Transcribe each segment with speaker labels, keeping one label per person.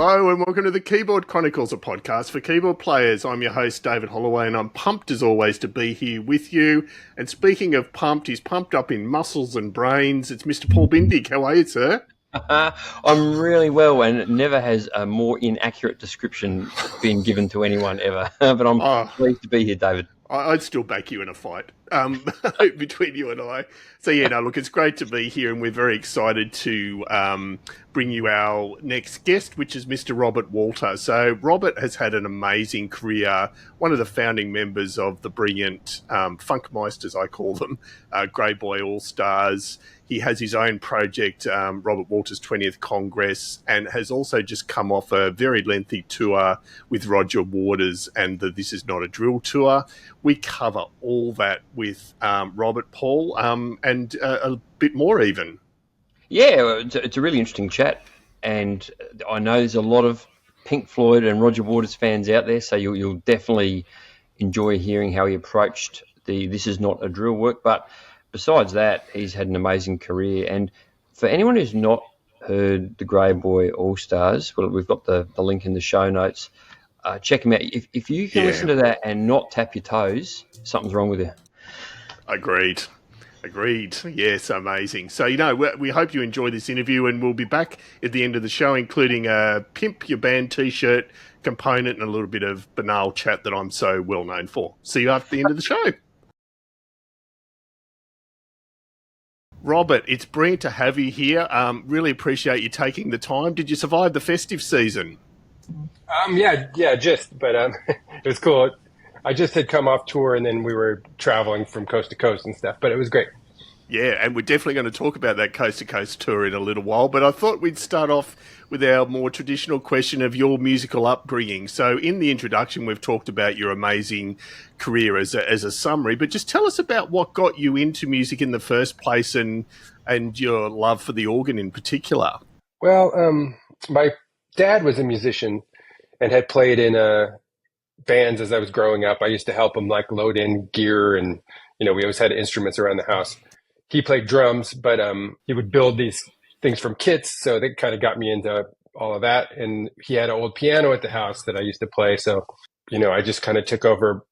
Speaker 1: Hello and welcome to the Keyboard Chronicles, a podcast for keyboard players. I'm your host, David Holloway, and I'm pumped as always to be here with you. And speaking of pumped, he's pumped up in muscles and brains. It's Mr. Paul Bindig. How are you, sir?
Speaker 2: I'm really well, and never has a more inaccurate description been given to anyone ever. But I'm pleased to be here, David.
Speaker 1: I'd still back you in a fight between you and I. So, yeah, no, look, it's great to be here, and we're very excited to bring you our next guest, which is Mr. Robert Walter. So, Robert has had an amazing career, one of the founding members of the brilliant Funkmeisters, I call them, Greyboy Allstars. He has his own project, Robert Walter's 20th Congress, and has also just come off a very lengthy tour with Roger Waters and the This Is Not a Drill tour. We cover all that with Robert, Paul, and a bit more even.
Speaker 2: Yeah, it's a really interesting chat, and I know there's a lot of Pink Floyd and Roger Waters fans out there, so you'll definitely enjoy hearing how he approached the This Is Not a Drill work. But besides that, he's had an amazing career, and for anyone who's not heard the Greyboy Allstars, well, we've got the link in the show notes. Check him out. If you can listen to that and not tap your toes, something's wrong with you.
Speaker 1: Agreed. Yes, amazing. So, we hope you enjoy this interview, and we'll be back at the end of the show, including a Pimp Your Band t-shirt component and a little bit of banal chat that I'm so well known for. See you at the end of the show. Robert, it's brilliant to have you here. Really appreciate you taking the time. Did you survive the festive season?
Speaker 3: But it was cool. I just had come off tour, and then we were traveling from coast to coast and stuff, but it was great.
Speaker 1: Yeah, and we're definitely going to talk about that coast-to-coast tour in a little while, but I thought we'd start off with our more traditional question of your musical upbringing. So in the introduction, we've talked about your amazing career as a summary, but just tell us about what got you into music in the first place and your love for the organ in particular.
Speaker 3: Well, my dad was a musician and had played in bands as I was growing up. I used to help him load in gear, and we always had instruments around the house. He played drums, but he would build these things from kits, so that kind of got me into all of that. And he had an old piano at the house that I used to play, so I just kind of took over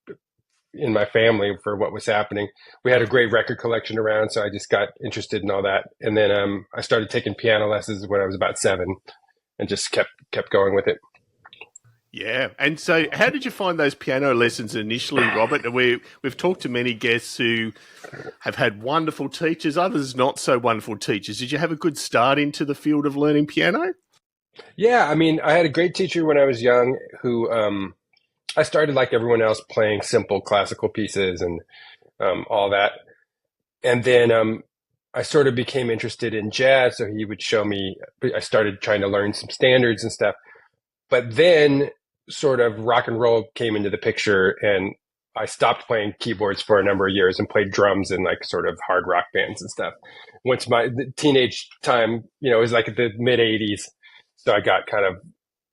Speaker 3: in my family for what was happening. We had a great record collection around, so I just got interested in all that. And then I started taking piano lessons when I was about 7 and just kept going with it.
Speaker 1: Yeah. And so how did you find those piano lessons initially, Robert? We've talked to many guests who have had wonderful teachers, others not so wonderful teachers. Did you have a good start into the field of learning piano?
Speaker 3: Yeah. I mean, I had a great teacher when I was young who I started like everyone else playing simple classical pieces and all that. And then I sort of became interested in jazz. So he would show me, I started trying to learn some standards and stuff. But then sort of rock and roll came into the picture, and I stopped playing keyboards for a number of years and played drums in sort of hard rock bands and stuff. Once my teenage time, it was like the mid 80s. So I got kind of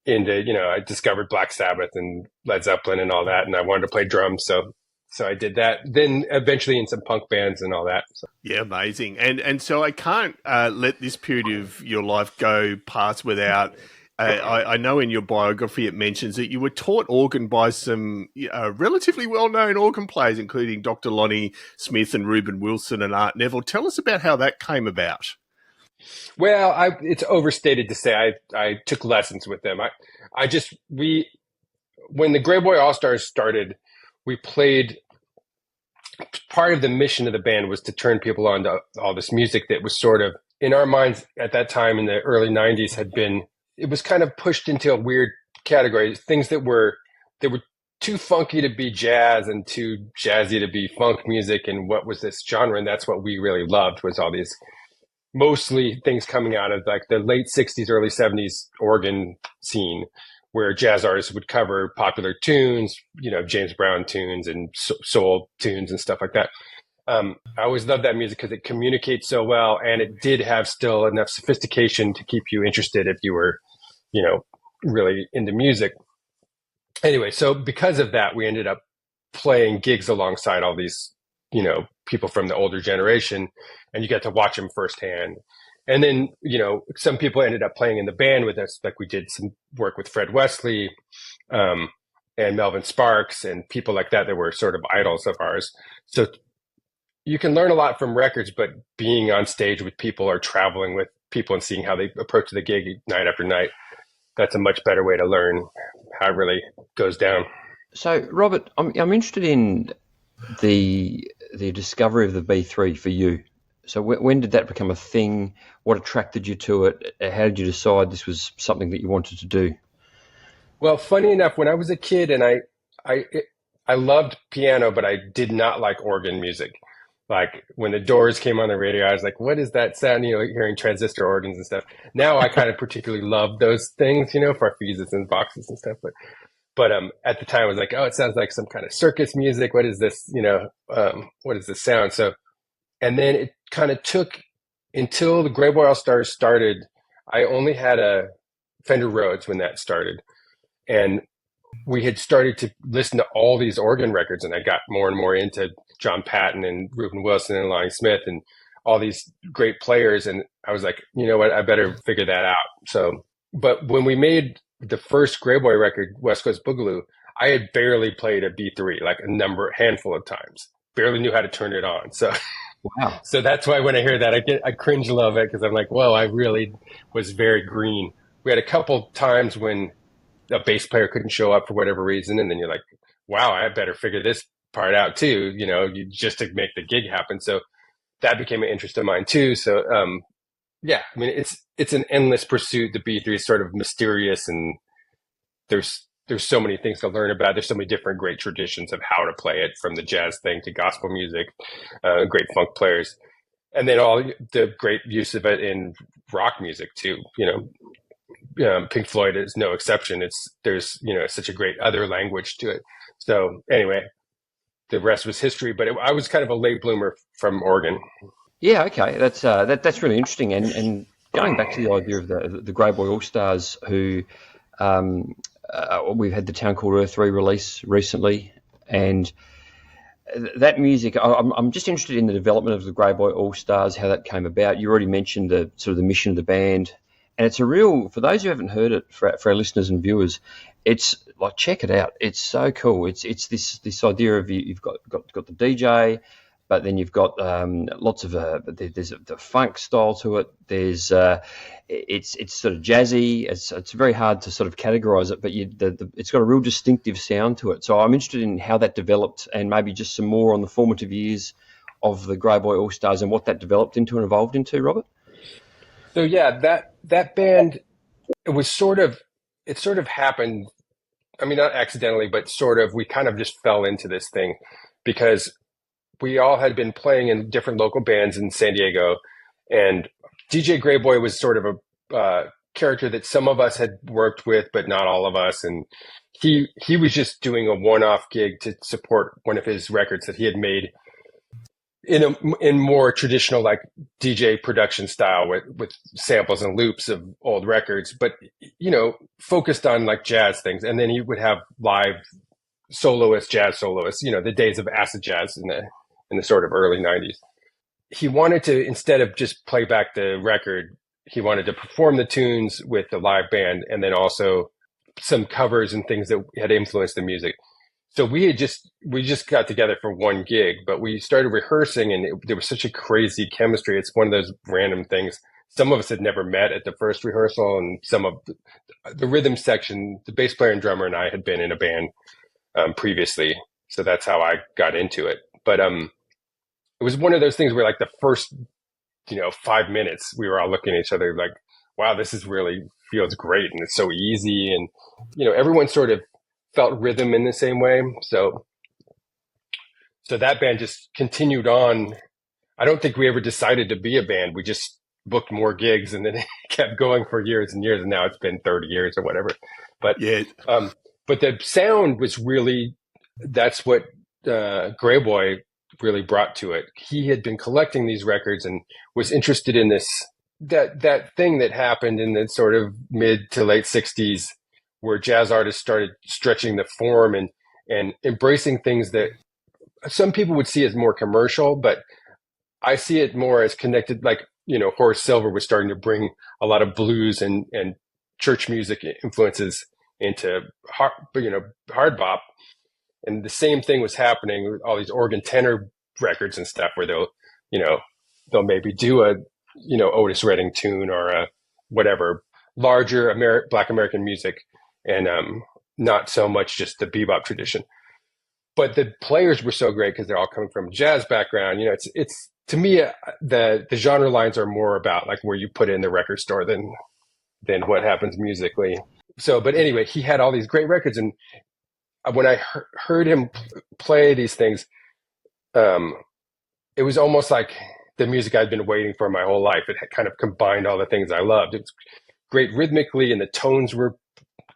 Speaker 3: into, I discovered Black Sabbath and Led Zeppelin and all that, and I wanted to play drums. So I did that. Then eventually in some punk bands and all that. So.
Speaker 1: Yeah, amazing. And so I can't let this period of your life go past without... I know in your biography it mentions that you were taught organ by some relatively well-known organ players, including Dr. Lonnie Smith and Reuben Wilson and Art Neville. Tell us about how that came about.
Speaker 3: Well, it's overstated to say I took lessons with them. When the Greyboy Allstars started, we played. Part of the mission of the band was to turn people on to all this music that was sort of, in our minds at that time in the early 90s, it was kind of pushed into a weird category. Things that were too funky to be jazz and too jazzy to be funk music. And what was this genre? And that's what we really loved, was all these mostly things coming out of the late 60s, early 70s organ scene, where jazz artists would cover popular tunes, James Brown tunes and soul tunes and stuff like that. I always loved that music because it communicates so well, and it did have still enough sophistication to keep you interested if you were, really into music. Anyway, so because of that, we ended up playing gigs alongside all these, people from the older generation, and you get to watch them firsthand. And then, some people ended up playing in the band with us. Like we did some work with Fred Wesley, and Melvin Sparks and people like that were sort of idols of ours. So you can learn a lot from records, but being on stage with people or traveling with people and seeing how they approach the gig night after night, that's a much better way to learn how it really goes down.
Speaker 2: So, Robert, I'm interested in the discovery of the B3 for you. So when did that become a thing? What attracted you to it? How did you decide this was something that you wanted to do?
Speaker 3: Well, funny enough, when I was a kid and I loved piano, but I did not like organ music. Like when the Doors came on the radio, I was like, what is that sound? Hearing transistor organs and stuff. Now I kind of particularly love those things, Farfisas and boxes and stuff. But at the time I was like, oh, it sounds like some kind of circus music. What is this? What is this sound? So, and then it kind of took until the Greyboy Allstars started. I only had a Fender Rhodes when that started. And we had started to listen to all these organ records, and I got more and more into John Patton and Reuben Wilson and Lonnie Smith and all these great players. And I was like, you know what, I better figure that out. So, but when we made the first Greyboy record, West Coast Boogaloo, I had barely played a B3, like handful of times, barely knew how to turn it on. So,
Speaker 2: wow.
Speaker 3: So that's why when I hear that, I cringe a little bit because I'm like, whoa, I really was very green. We had a couple times when a bass player couldn't show up for whatever reason. And then you're like, wow, I better figure this part out too, just to make the gig happen. So that became an interest of mine too. So, yeah, I mean, it's an endless pursuit. The B3 is sort of mysterious, and there's so many things to learn about. There's so many different great traditions of how to play it, from the jazz thing to gospel music, great funk players, and then all the great use of it in rock music too, Pink Floyd is no exception. There's such a great other language to it. So anyway, the rest was history. But I was kind of a late bloomer from organ.
Speaker 2: Yeah, okay, that's really interesting. And going back to the idea of the Greyboy Allstars, who we've had the Town Called Earth re-release recently, and that music, I'm just interested in the development of the Greyboy Allstars, how that came about. You already mentioned the sort of the mission of the band. And it's a real, for those who haven't heard it, for our listeners and viewers, it's like, check it out. It's so cool. It's this idea of you've got the DJ, but then you've got lots of there's the funk style to it. There's it's sort of jazzy. It's very hard to sort of categorize it, but it's got a real distinctive sound to it. So I'm interested in how that developed, and maybe just some more on the formative years of the Greyboy Allstars and what that developed into and evolved into, Robert.
Speaker 3: So yeah, that band, it sort of happened. I mean, not accidentally, but sort of, we kind of just fell into this thing because we all had been playing in different local bands in San Diego, and DJ Greyboy was sort of a character that some of us had worked with, but not all of us. And he was just doing a one-off gig to support one of his records that he had made in more traditional, like DJ production style with samples and loops of old records, but focused on like jazz things. And then he would have live jazz soloists, the days of acid jazz in the sort of early 90s. He wanted to, instead of just play back the record, he wanted to perform the tunes with the live band, and then also some covers and things that had influenced the music. So we just got together for one gig, but we started rehearsing, and there was such a crazy chemistry. It's one of those random things. Some of us had never met at the first rehearsal, and some of the rhythm section, the bass player and drummer and I had been in a band previously. So that's how I got into it. But it was one of those things where, like, the first 5 minutes, we were all looking at each other like, wow, this is really feels great, and it's so easy. And everyone sort of felt rhythm in the same way. So that band just continued on. I don't think we ever decided to be a band. We just booked more gigs, and then it kept going for years and years. And now it's been 30 years or whatever. But yeah, but the sound was really, that's what Greyboy really brought to it. He had been collecting these records and was interested in that thing that happened in the sort of mid to late 60s, where jazz artists started stretching the form and embracing things that some people would see as more commercial, but I see it more as connected. Like, Horace Silver was starting to bring a lot of blues and church music influences into hard bop. And the same thing was happening with all these organ tenor records and stuff where they'll maybe do a, Otis Redding tune or a whatever larger Black American music and not so much just the bebop tradition. But the players were so great because they're all coming from jazz background. It's to me, the genre lines are more about like where you put it in the record store than what happens musically. So, but anyway, he had all these great records. And when I heard him play these things, it was almost like the music I'd been waiting for my whole life. It had kind of combined all the things I loved. It's great rhythmically, and the tones were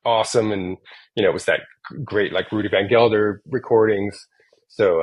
Speaker 3: awesome. And, it was that great, like Rudy Van Gelder recordings. So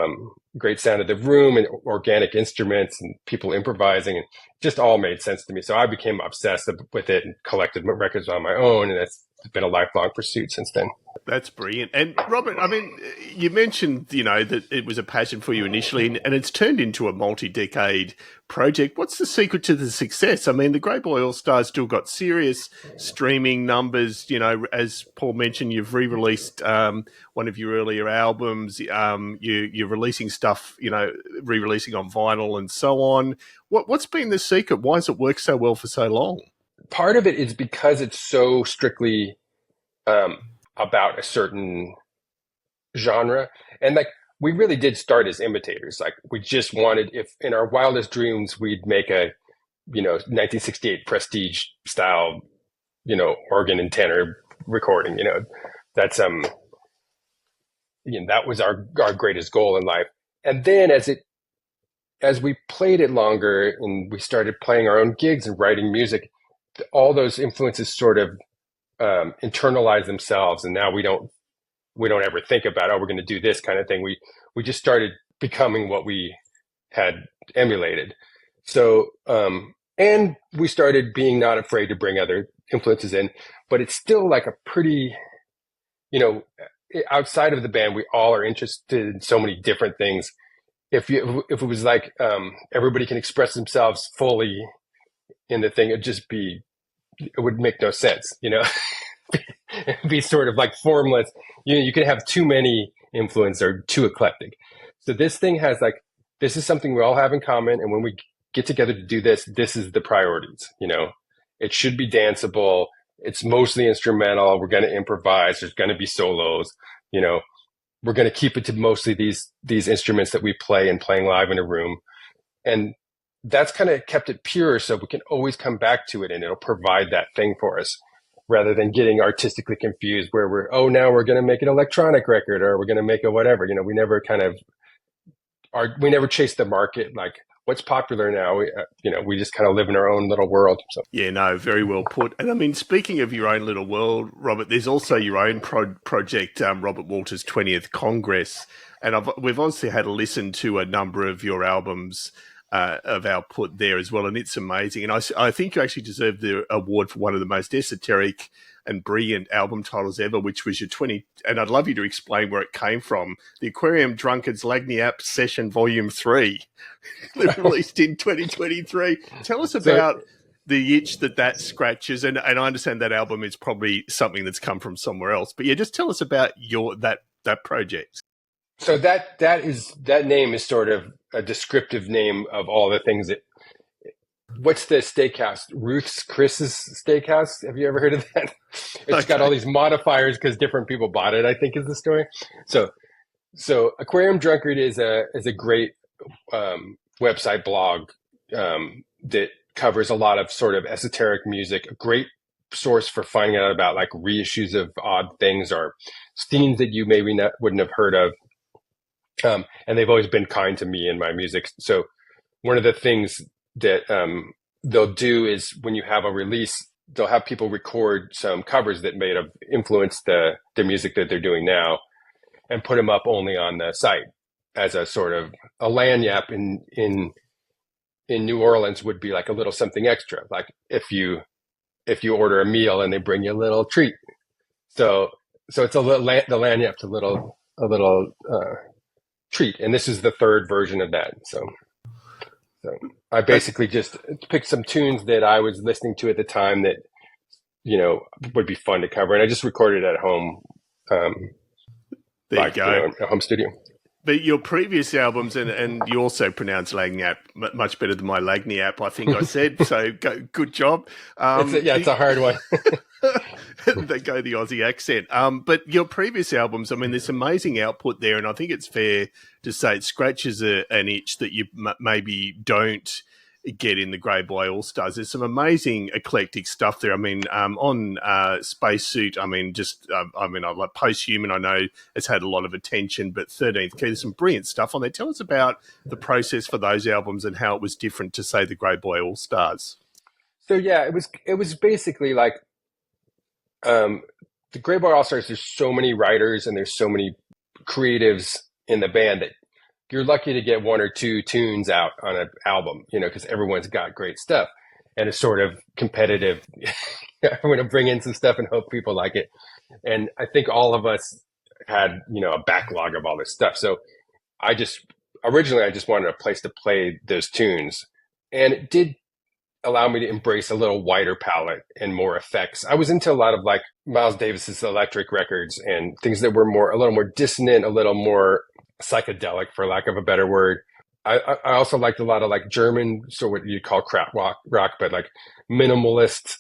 Speaker 3: great sound of the room and organic instruments and people improvising, and just all made sense to me. So I became obsessed with it and collected records on my own. And it's been a lifelong pursuit since then.
Speaker 1: That's brilliant. And Robert, I mean, you mentioned, that it was a passion for you initially, and it's turned into a multi-decade project. What's the secret to the success? I mean, the Greyboy Allstars still got serious streaming numbers. As Paul mentioned, you've re-released one of your earlier albums. You're releasing stuff, re-releasing on vinyl and so on. What's been the secret? Why has it worked so well for so long?
Speaker 3: Part of it is because it's so strictly about a certain genre. And like, we really did start as imitators. Like, we just wanted, if in our wildest dreams, we'd make a, 1968 Prestige style, organ and tenor recording, that's, that was our greatest goal in life. And then as we played it longer and we started playing our own gigs and writing music, all those influences sort of internalize themselves, and now we don't ever think about, we're going to do this kind of thing. We just started becoming what we had emulated. So and we started being not afraid to bring other influences in, but it's still like a pretty, outside of the band, we all are interested in so many different things. If it was like everybody can express themselves fully in the thing, it would make no sense, It'd be sort of like formless. You could have too many influence or too eclectic. So this thing has this is something we all have in common. And when we get together to do this is the priorities, it should be danceable. It's mostly instrumental. We're going to improvise. There's going to be solos, we're going to keep it to mostly these instruments that we play and playing live in a room. And that's kind of kept it pure, so we can always come back to it and it'll provide that thing for us, rather than getting artistically confused where now we're going to make an electronic record or we're going to make a whatever. We never we never chase the market, like what's popular now. We just kind of live in our own little world. So.
Speaker 1: Yeah, no, very well put. And I mean, speaking of your own little world, Robert, there's also your own project, Robert Walters' 20th Congress. And we've obviously had a listen to a number of your albums of output there as well, and it's amazing. And I think you actually deserve the award for one of the most esoteric and brilliant album titles ever, which was your 20. And I'd love you to explain where it came from. The Aquarium Drunkards Lagniappe Session Volume 3, released in 2023. Tell us about the itch that scratches. And I understand that album is probably something that's come from somewhere else. But yeah, just tell us about that project.
Speaker 3: So that name is sort of a descriptive name of all the things what's the steakhouse? Chris's Steakhouse. Have you ever heard of that? It's got all these modifiers because different people bought it, I think is the story. So Aquarium Drunkard is a great website blog that covers a lot of sort of esoteric music, a great source for finding out about like reissues of odd things or scenes that you maybe wouldn't have heard of. And they've always been kind to me and my music. So one of the things that they'll do is when you have a release, they'll have people record some covers that may have influenced the music that they're doing now and put them up only on the site as a sort of a lagniappe in New Orleans would be like a little something extra. Like if you order a meal and they bring you a little treat. So it's the lagnappe's a little treat, and this is the third version of that. So So I basically just picked some tunes that I was listening to at the time that, would be fun to cover. And I just recorded at home.
Speaker 1: There you go.
Speaker 3: In a home studio.
Speaker 1: But your previous albums, and you also pronounce Lagniappe much better than my Lagniappe, I think I said. So good job.
Speaker 3: It's a hard one.
Speaker 1: They go the Aussie accent. But your previous albums, I mean, there's amazing output there, and I think it's fair to say it scratches an itch that you maybe don't get in the Greyboy Allstars. There's some amazing eclectic stuff there. I mean, on Spacesuit, I like Posthuman, I know it's had a lot of attention, but 13th Key, there's some brilliant stuff on there. Tell us about the process for those albums and how it was different to, say, the Greyboy Allstars.
Speaker 3: So, yeah, it was basically like the Greyboy Allstars, there's so many writers and there's so many creatives in the band that you're lucky to get one or two tunes out on an album, because everyone's got great stuff and it's sort of competitive. I'm going to bring in some stuff and hope people like it. And I think all of us had, a backlog of all this stuff. So originally I just wanted a place to play those tunes, and it did allow me to embrace a little wider palette and more effects. I was into a lot of like Miles Davis's electric records and things that were a little more dissonant, a little more psychedelic, for lack of a better word. I also liked a lot of like German, so what you call crap rock, but like minimalist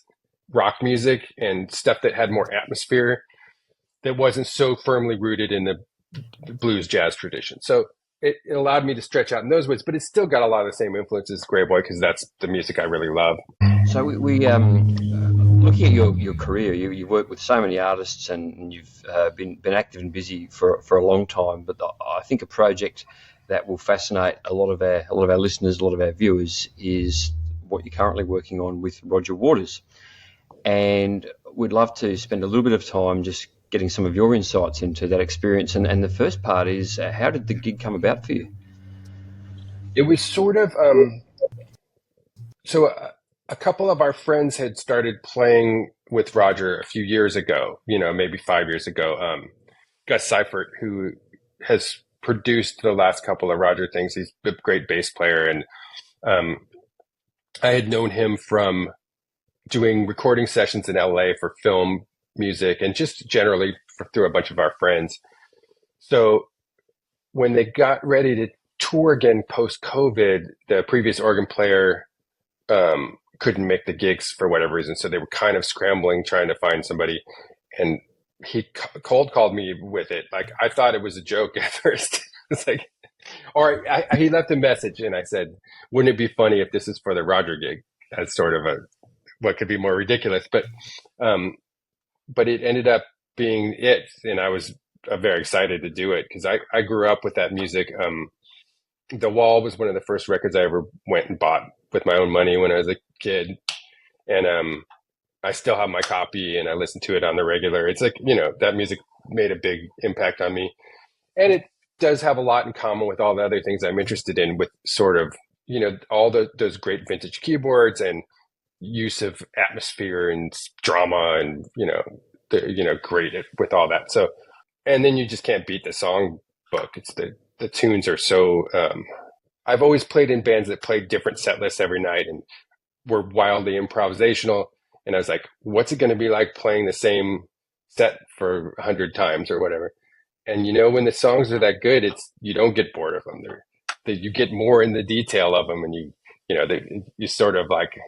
Speaker 3: rock music and stuff that had more atmosphere, that wasn't so firmly rooted in the blues jazz tradition. So it allowed me to stretch out in those ways, but it's still got a lot of the same influences as Greyboy, because that's the music I really love.
Speaker 2: So we looking at your career, you've worked with so many artists, and you've been active and busy for a long time. But I think a project that will fascinate a lot of our listeners, a lot of our viewers, is what you're currently working on with Roger Waters. And we'd love to spend a little bit of time just getting some of your insights into that experience. And the first part is, how did the gig come about for you?
Speaker 3: It was sort of a couple of our friends had started playing with Roger a few years ago, maybe 5 years ago. Gus Seifert, who has produced the last couple of Roger things, he's a great bass player. And I had known him from doing recording sessions in LA for film music and just generally through a bunch of our friends. So when they got ready to tour again post-COVID, the previous organ player couldn't make the gigs for whatever reason. So they were kind of scrambling, trying to find somebody. And he cold called me with it. Like, I thought it was a joke at first. It's like, he left a message, and I said, wouldn't it be funny if this is for the Roger gig? That's sort of what could be more ridiculous. But it ended up being it. And I was very excited to do it, because I grew up with that music. The Wall was one of the first records I ever went and bought with my own money when I was a kid. And I still have my copy, and I listen to it on the regular. It's like, that music made a big impact on me. And it does have a lot in common with all the other things I'm interested in, with sort of, all those great vintage keyboards and use of atmosphere and drama and, great with all that. So, and then you just can't beat the song book. It's the tunes are so, I've always played in bands that played different set lists every night and were wildly improvisational. And I was like, what's it going to be like playing the same set for 100 times or whatever? And, when the songs are that good, you don't get bored of them. You get more in the detail of them, and you sort of like,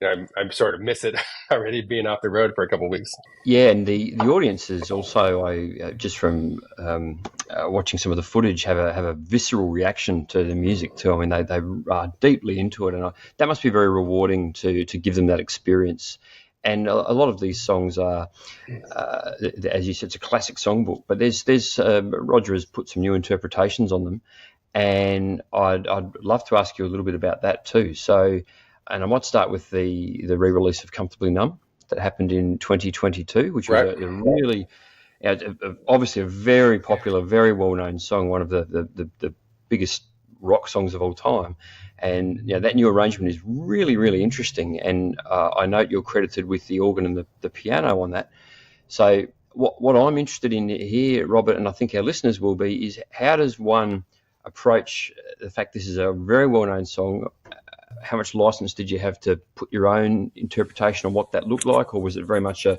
Speaker 3: I'm sort of miss it already, being off the road for a couple of weeks.
Speaker 2: Yeah, and the audiences also, just from watching some of the footage, have a visceral reaction to the music too. I mean, they are deeply into it, and that must be very rewarding to give them that experience. And a lot of these songs are, as you said, it's a classic songbook, but there's Roger has put some new interpretations on them, and I'd love to ask you a little bit about that too. So. And I might start with the re-release of Comfortably Numb that happened in 2022, which was a really, obviously a very popular, very well-known song, one of the biggest rock songs of all time. And that new arrangement is really, really interesting. And I note you're credited with the organ and the piano on that. So what I'm interested in here, Robert, and I think our listeners will be, is how does one approach the fact this is a very well-known song, how much license did you have to put your own interpretation on what that looked like, or was it very much a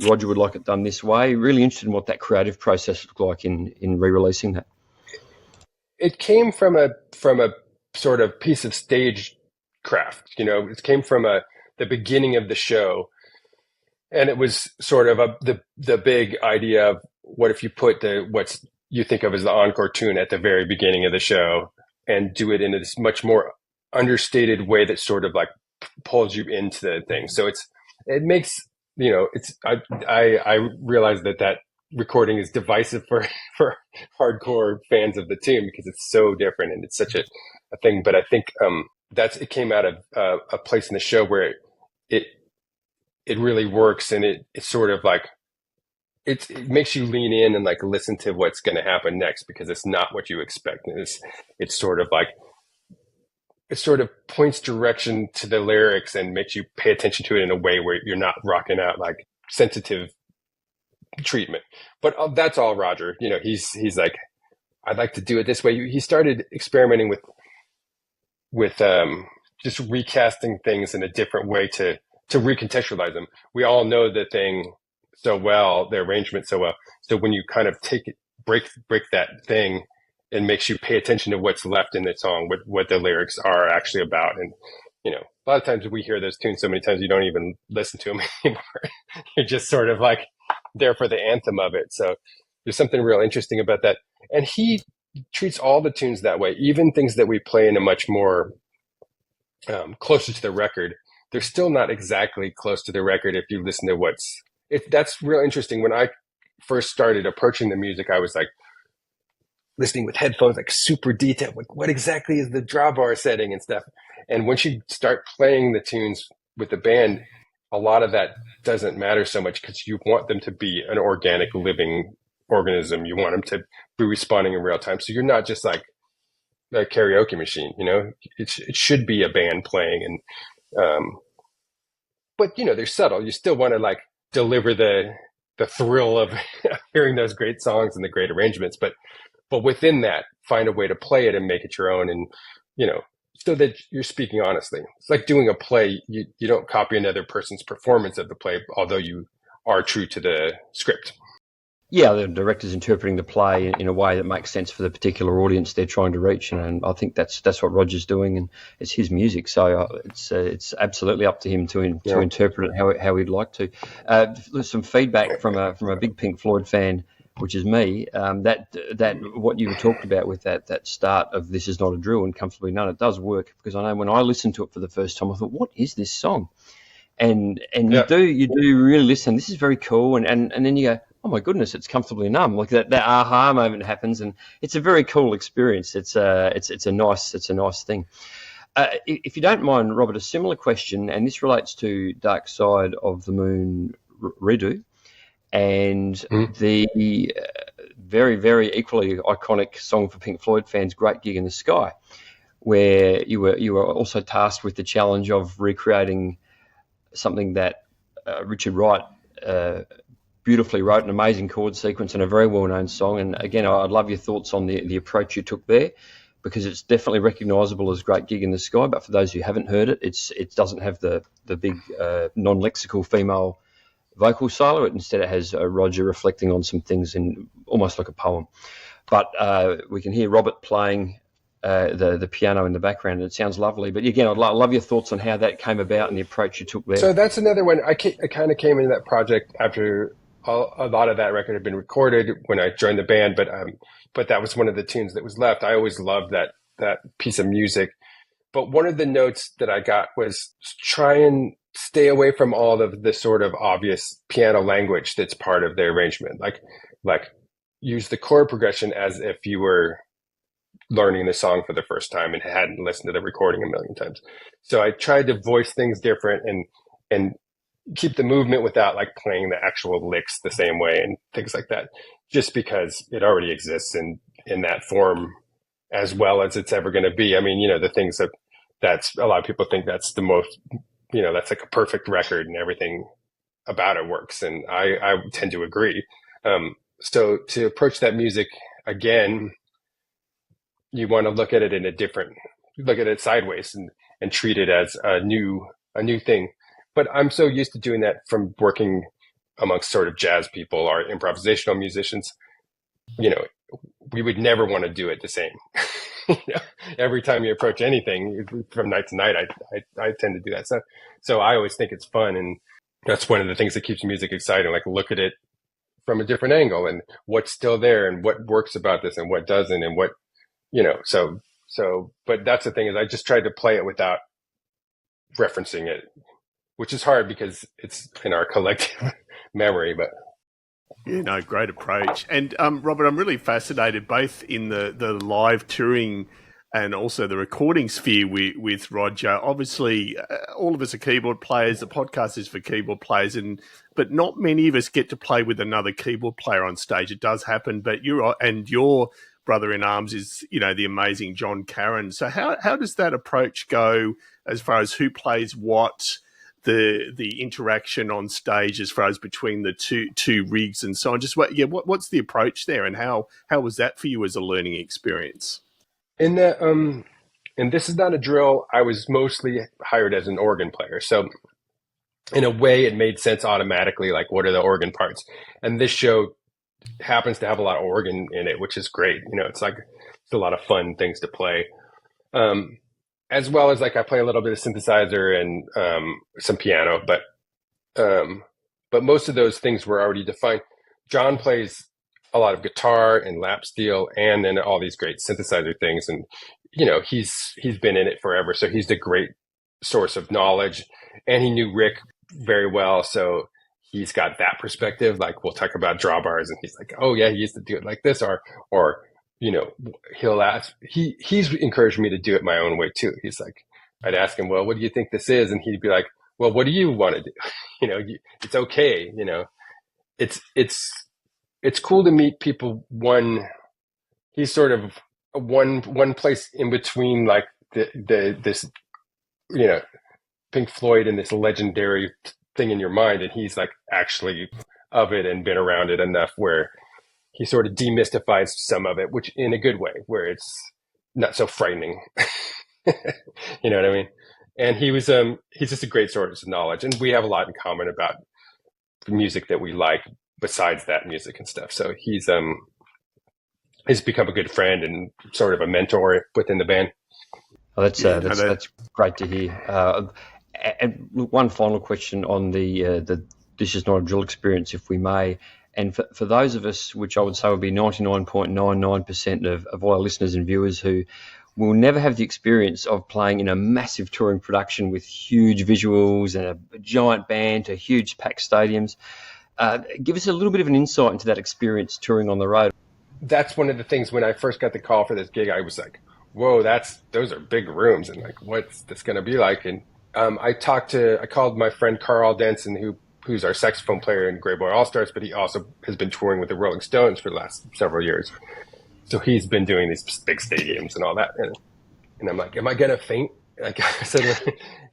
Speaker 2: Roger would like it done this way? Really interested in what that creative process looked like in re-releasing that.
Speaker 3: It came from a sort of piece of stage craft. It came from the beginning of the show, and it was sort of the big idea of what if you put what's you think of as the encore tune at the very beginning of the show and do it in this much more understated way that sort of like pulls you into the thing. So it makes, I realize that recording is divisive for hardcore fans of the tune because it's so different and it's such a thing. But I think it came out of a place in the show where it really works, and it's sort of like it makes you lean in and like listen to what's going to happen next, because it's not what you expect. And it's sort of like it sort of points direction to the lyrics and makes you pay attention to it in a way where you're not rocking out like sensitive treatment. But that's all Roger. He's like, I'd like to do it this way. He started experimenting with just recasting things in a different way to recontextualize them. We all know the thing so well, the arrangement so well. So when you kind of break that thing, it makes you pay attention to what's left in the song, what the lyrics are actually about. And, a lot of times we hear those tunes so many times you don't even listen to them anymore. You're just sort of like there for the anthem of it. So there's something real interesting about that. And he treats all the tunes that way, even things that we play in a much more closer to the record. They're still not exactly close to the record if you listen to that's real interesting. When I first started approaching the music, I was like listening with headphones, like super detailed, like what exactly is the drawbar setting and stuff. And once you start playing the tunes with the band, a lot of that doesn't matter so much because you want them to be an organic living organism. You want them to be responding in real time. So you're not just like a karaoke machine, it should be a band playing. And, but they're subtle. You still want to like deliver the thrill of hearing those great songs and the great arrangements, but within that, find a way to play it and make it your own, and so that you're speaking honestly. It's like doing a play. You don't copy another person's performance of the play, although you are true to the script.
Speaker 2: Yeah, the director's interpreting the play in a way that makes sense for the particular audience they're trying to reach, and I think that's what Roger's doing, and it's his music, so it's absolutely up to him to interpret it how he'd like to. There's some feedback from a big Pink Floyd fan, which is me. That what you were talking about with that start of "This Is Not a Drill" and "Comfortably Numb," it does work, because I know when I listened to it for the first time, I thought, what is this song? And you do really listen. This is very cool, and then you go, oh my goodness, it's Comfortably Numb. Like that aha moment happens, and it's a very cool experience. It's a nice thing. If you don't mind, Robert, a similar question, and this relates to Dark Side of the Moon redo, and the very, very equally iconic song for Pink Floyd fans, "Great Gig in the Sky," where you were also tasked with the challenge of recreating something that Richard Wright beautifully wrote, an amazing chord sequence and a very well-known song. And again, I'd love your thoughts on the approach you took there, because it's definitely recognisable as "Great Gig in the Sky." But for those who haven't heard it, it doesn't have the big non-lexical female vocal solo. Instead, it has Roger reflecting on some things in almost like a poem. But we can hear Robert playing the piano in the background, and it sounds lovely. But again, I'd love your thoughts on how that came about and the approach you took there.
Speaker 3: So that's another one. I kind of came into that project after a lot of that record had been recorded when I joined the band, but that was one of the tunes that was left. I always loved that piece of music. But one of the notes that I got was try and stay away from all of the sort of obvious piano language that's part of the arrangement. Like use the chord progression as if you were learning the song for the first time and hadn't listened to the recording a million times. So I tried to voice things different and keep the movement without like playing the actual licks the same way and things like that, just because it already exists in that form as well as it's ever going to be. I mean, the things that's a lot of people think that's the most, that's like a perfect record and everything about it works. And I tend to agree. So to approach that music again, you want to look at it sideways and treat it as a new thing. But I'm so used to doing that from working amongst sort of jazz people or improvisational musicians. We would never want to do it the same. Every time you approach anything from night to night, I tend to do that. So I always think it's fun, and that's one of the things that keeps music exciting. Like, look at it from a different angle, and what's still there, and what works about this, and what doesn't, and what So, but that's the thing, is I just tried to play it without referencing it, which is hard because it's in our collective memory. But
Speaker 1: great approach. And Robert, I'm really fascinated both in the live touring and also the recording sphere with Roger. Obviously, all of us are keyboard players. The podcast is for keyboard players, but not many of us get to play with another keyboard player on stage. It does happen, but your brother in arms is, the amazing Jon Carin. So how does that approach go as far as who plays what, the interaction on stage as far as between the two rigs and so on? Just what's the approach there, and how was that for you as a learning experience?
Speaker 3: In the and this is not a drill, I was mostly hired as an organ player. So in a way, it made sense automatically, like, what are the organ parts? And this show happens to have a lot of organ in it, which is great. It's a lot of fun things to play. As well as, like, I play a little bit of synthesizer and some piano, but most of those things were already defined. Jon plays a lot of guitar and lap steel, and then all these great synthesizer things. And, he's been in it forever. So he's the great source of knowledge, and he knew Rick very well. So he's got that perspective. Like, we'll talk about drawbars, and he's like, oh yeah, he used to do it like this, or he'll ask, he's encouraged me to do it my own way too. He's like, I'd ask him, well, what do you think this is? And he'd be like, well, what do you want to do? It's okay. It's cool to meet people. He's sort of one place in between, like this, Pink Floyd and this legendary thing in your mind. And he's like actually of it and been around it enough where he sort of demystifies some of it, which in a good way, where it's not so frightening. You know what I mean? And he's just a great source of knowledge, and we have a lot in common about the music that we like besides that music and stuff. So he's become a good friend and sort of a mentor within the band.
Speaker 2: Oh, that's great to hear. And look, one final question on the This Is Not a Drill experience, if we may. And for those of us, which I would say would be 99.99% of all our listeners and viewers, who will never have the experience of playing in a massive touring production with huge visuals and a giant band to huge packed stadiums, give us a little bit of an insight into that experience touring on the road.
Speaker 3: That's one of the things. When I first got the call for this gig, I was like, whoa, those are big rooms, and like, what's this going to be like? And I called my friend Carl Denson, who's our saxophone player in Greyboy Allstars, but he also has been touring with the Rolling Stones for the last several years. So he's been doing these big stadiums and all that. And I'm like, am I going to faint? Like I said,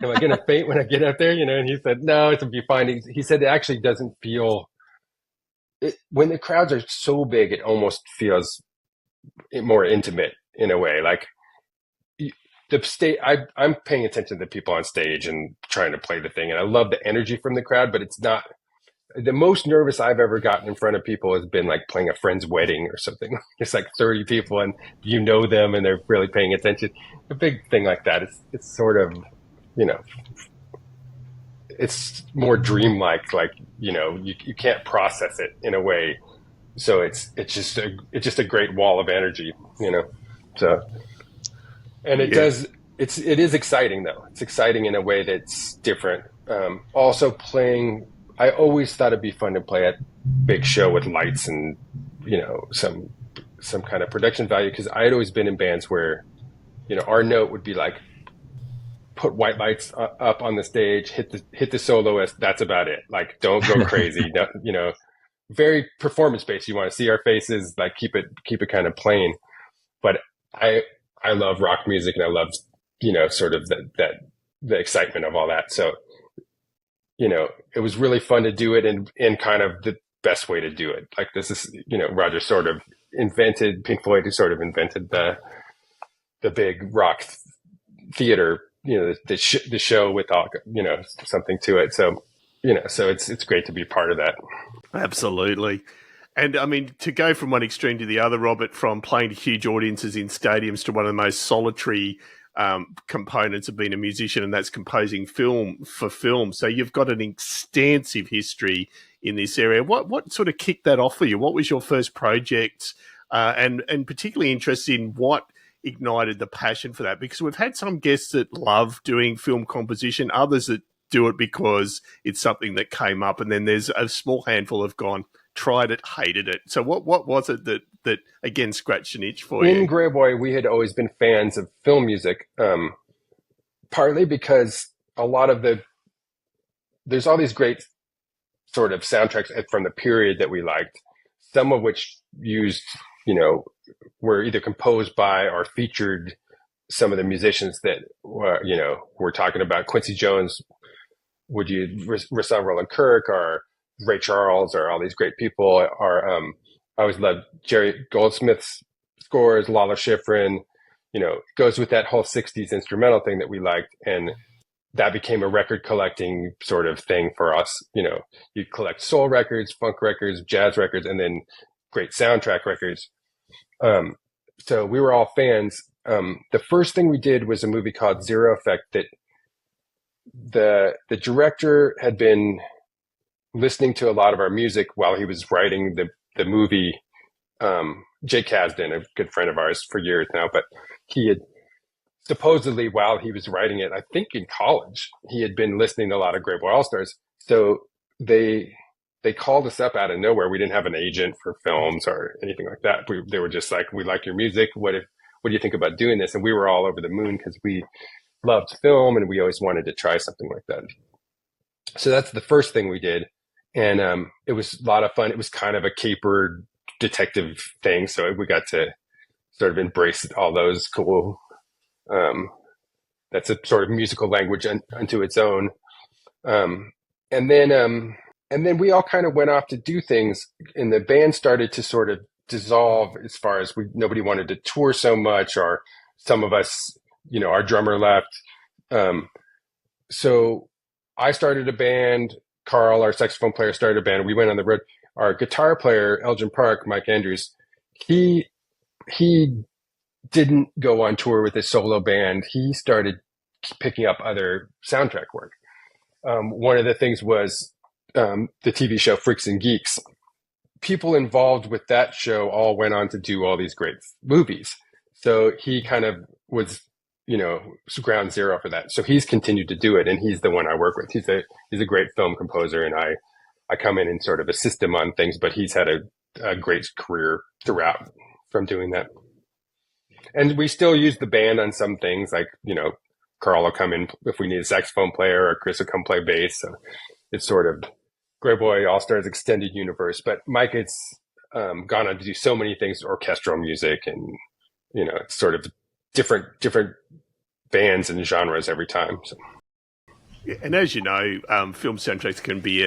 Speaker 3: am I going to faint when I get up there? And he said, no, it'll be fine. He said it actually doesn't feel it, when the crowds are so big, it almost feels more intimate in a way. Like the stage, I'm paying attention to the people on stage and trying to play the thing. And I love the energy from the crowd, but it's not the most nervous I've ever gotten in front of people has been like playing a friend's wedding or something. It's like 30 people and them and they're really paying attention. A big thing like that, it's sort of, it's more dreamlike, like, you can't process it in a way. So it's just a great wall of energy, so. And it is exciting though. It's exciting in a way that's different. Also playing, I always thought it'd be fun to play a big show with lights and, some kind of production value. Cause I had always been in bands where, our note would be like, put white lights up on the stage, hit the soloist. That's about it. Like, don't go crazy. Very performance based. You want to see our faces, like keep it kind of plain. But I love rock music and I love, sort of the excitement of all that. So, it was really fun to do it in kind of the best way to do it. Like this is, Roger sort of invented, Pink Floyd sort of invented the big rock theater the show with all, something to it. So, so it's great to be part of that.
Speaker 1: Absolutely. And I mean, to go from one extreme to the other, Robert, from playing to huge audiences in stadiums to one of the most solitary components of being a musician, and that's composing film for film. So you've got an extensive history in this area. What sort of kicked that off for you? What was your first project? And particularly interested in what ignited the passion for that? Because we've had some guests that love doing film composition, others that do it because it's something that came up, and then there's a small handful have gone, tried it, hated it. So what was it that again scratched an itch for you?
Speaker 3: In Greyboy, we had always been fans of film music, partly because there's all these great sort of soundtracks from the period that we liked, some of which used, were either composed by or featured some of the musicians that we're talking about. Quincy Jones, Russell Roland Kirk, or Ray Charles, or all these great people. I always loved Jerry Goldsmith's scores, Lalo Schifrin. It goes with that whole 60s instrumental thing that we liked. And that became a record collecting sort of thing for us. You collect soul records, funk records, jazz records, and then great soundtrack records. So we were all fans. The first thing we did was a movie called Zero Effect that the director had been listening to a lot of our music while he was writing the movie. Jake Kasdan, a good friend of ours for years now, but he had supposedly, while he was writing it, I think in college, he had been listening to a lot of Greyboy Allstars. So they called us up out of nowhere. We didn't have an agent for films or anything like that. They were just like, "We like your music. What do you think about doing this?" And we were all over the moon because we loved film and we always wanted to try something like that. So that's the first thing we did. And it was a lot of fun. It was kind of a capered detective thing. So we got to sort of embrace all those cool, that's a sort of musical language unto its own. And then we all kind of went off to do things, and the band started to sort of dissolve as far as nobody wanted to tour so much, or some of us, our drummer left. So I started a band. Carl, our saxophone player, started a band. We went on the road. Our guitar player, Elgin Park, Mike Andrews, he didn't go on tour with his solo band. He started picking up other soundtrack work. One of the things was the TV show Freaks and Geeks. People involved with that show all went on to do all these great movies. So he kind of was, ground zero for that. So he's continued to do it, and he's the one I work with. He's a great film composer, and I come in and sort of assist him on things, but he's had a great career throughout from doing that. And we still use the band on some things, like, Carl will come in if we need a saxophone player, or Chris will come play bass. So it's sort of Greyboy Allstars extended universe. But Mike, it's gone on to do so many things, orchestral music, and, it's sort of different bands and genres every time. So.
Speaker 1: Yeah, and as you know, film soundtracks can be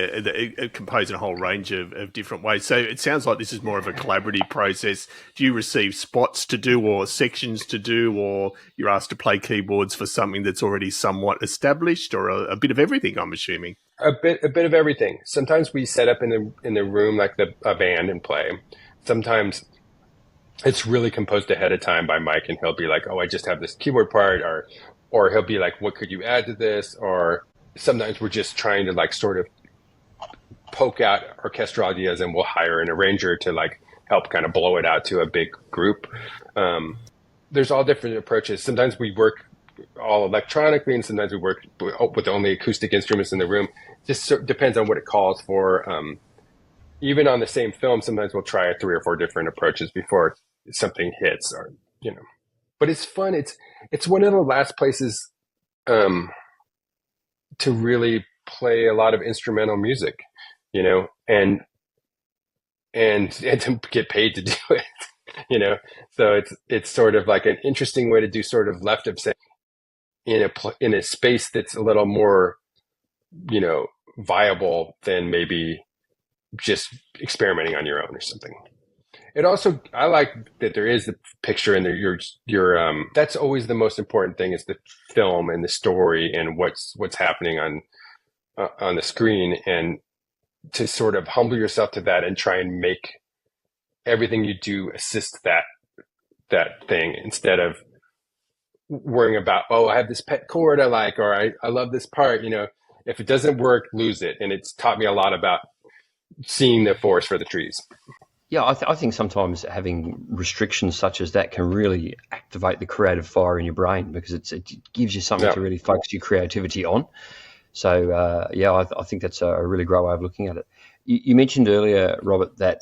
Speaker 1: composed in a whole range of different ways. So it sounds like this is more of a collaborative process. Do you receive spots to do, or sections to do, or you're asked to play keyboards for something that's already somewhat established, or a bit of everything, I'm assuming?
Speaker 3: A bit of everything. Sometimes we set up in the room like a band and play. Sometimes it's really composed ahead of time by Mike, and he'll be like, "Oh, I just have this keyboard part," or he'll be like, "What could you add to this?" Or sometimes we're just trying to sort of poke out orchestral ideas, and we'll hire an arranger to help kind of blow it out to a big group. There's all different approaches. Sometimes we work all electronically, and sometimes we work with only acoustic instruments in the room. Just depends on what it calls for. Even on the same film, sometimes we'll try 3 or 4 different approaches before something hits, or But it's fun. It's one of the last places to really play a lot of instrumental music, and to get paid to do it, So it's sort of like an interesting way to do sort of left of say in a space that's a little more, viable than maybe just experimenting on your own or something. It also, I like that there is the picture and your that's always the most important thing, is the film and the story and what's happening on the screen, and to sort of humble yourself to that and try and make everything you do assist that thing, instead of worrying about, oh, I have this pet chord I like, or I love this part, if it doesn't work, lose it. And it's taught me a lot about seeing the forest for the trees.
Speaker 2: Yeah, I think sometimes having restrictions such as that can really activate the creative fire in your brain, because it gives you something to really focus your creativity on. So, I think that's a really great way of looking at it. You mentioned earlier, Robert, that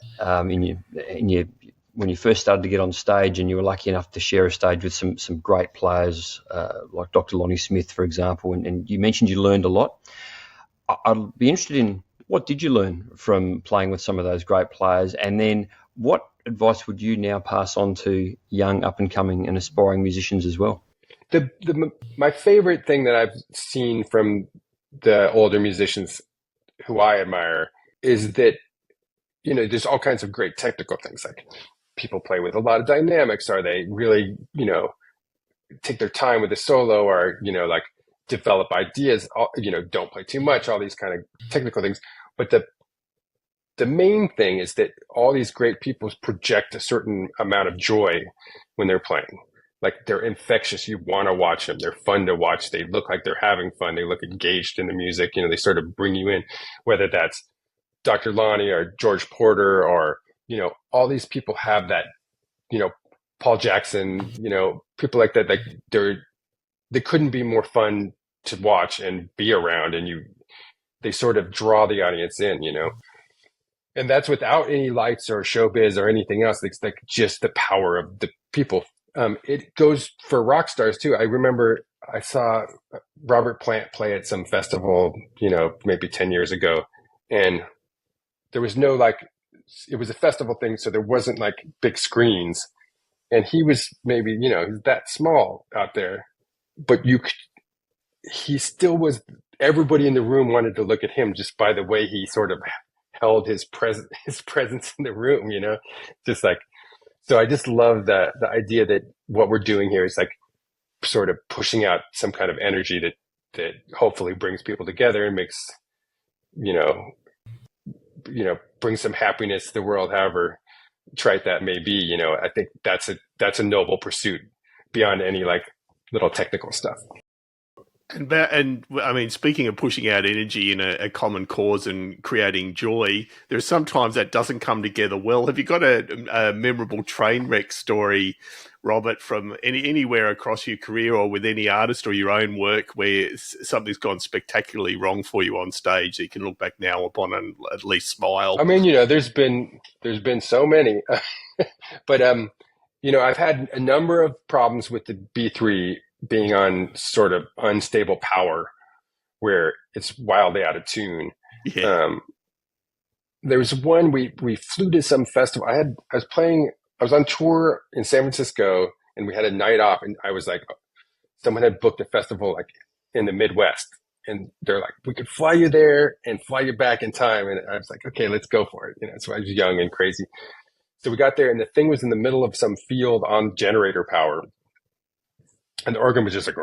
Speaker 2: when you first started to get on stage and you were lucky enough to share a stage with some great players like Dr. Lonnie Smith, for example, and you mentioned you learned a lot. I'd be interested in, what did you learn from playing with some of those great players? And then what advice would you now pass on to young up-and-coming and aspiring musicians as well?
Speaker 3: My favorite thing that I've seen from the older musicians who I admire is that, there's all kinds of great technical things. Like, people play with a lot of dynamics. Are they really, take their time with the solo, or, like, develop ideas, don't play too much, all these kind of technical things. But the main thing is that all these great people project a certain amount of joy when they're playing. Like, they're infectious. You want to watch them. They're fun to watch. They look like they're having fun. They look engaged in the music. They sort of bring you in, whether that's Dr. Lonnie or George Porter, or, all these people have that, Paul Jackson, people like that. Like, they couldn't be more fun to watch and be around, and they sort of draw the audience in, and that's without any lights or showbiz or anything else. It's like just the power of the people. It goes for rock stars too. I remember I saw Robert Plant play at some festival, maybe 10 years ago, and there was no, like, it was a festival thing, so there wasn't like big screens, and he was maybe, he's that small out there, but he still was, everybody in the room wanted to look at him just by the way he sort of held his presence in the room, just like, so I just love the idea that what we're doing here is like sort of pushing out some kind of energy that hopefully brings people together and makes, brings some happiness to the world, however trite that may be. I think that's a noble pursuit beyond any like little technical stuff.
Speaker 1: And I mean, speaking of pushing out energy in a common cause and creating joy, there's sometimes that doesn't come together well. Have you got a memorable train wreck story, Robert, from anywhere across your career, or with any artist or your own work, where something's gone spectacularly wrong for you on stage that you can look back now upon and at least smile?
Speaker 3: I mean, there's been so many, but I've had a number of problems with the B3 being on sort of unstable power where it's wildly out of tune.
Speaker 1: Yeah.
Speaker 3: There was one, we flew to some festival. I was on tour in San Francisco, and we had a night off, and I was like, someone had booked a festival like in the Midwest, and they're like, we could fly you there and fly you back in time. And I was like, okay, let's go for it. So I was young and crazy. So we got there, and the thing was in the middle of some field on generator power. And the organ was just like,